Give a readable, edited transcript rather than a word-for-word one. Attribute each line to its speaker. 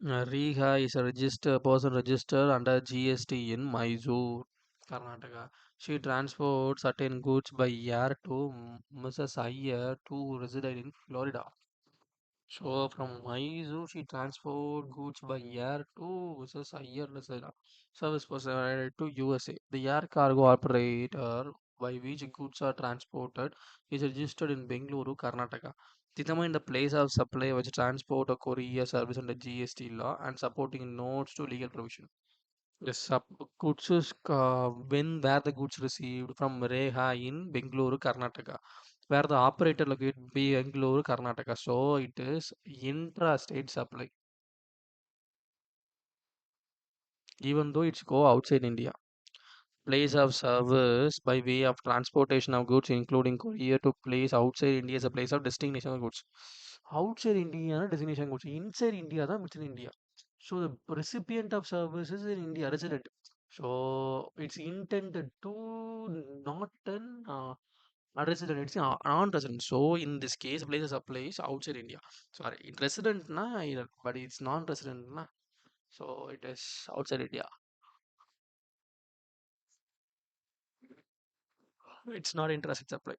Speaker 1: Riha is a person registered under GST in Mysore, Karnataka. She transports certain goods by air to Mrs. Iyer to reside in Florida. So from Mysore, she transport goods by air to Mrs. Iyer reside. Service provided to USA. The air cargo operator by which goods are transported is registered in Bengaluru, Karnataka. Determine the place of supply which transport or courier service under GST law and supporting notes to legal provision. Yes, goods is when where the goods received from Reha in Bengaluru, Karnataka, where the operator located Bengaluru, Karnataka. So it is intra-state supply, even though it's go outside India. Place of service by way of transportation of goods, including courier to place outside India is a place of destination of goods. Outside India, destination goods. Inside India, the within India. So the recipient of services in India, resident. So it's intended to not an resident, it's a non-resident. So in this case, places of place outside India. Sorry, resident na, but it's non-resident na. So it is outside India. It's not interest supply.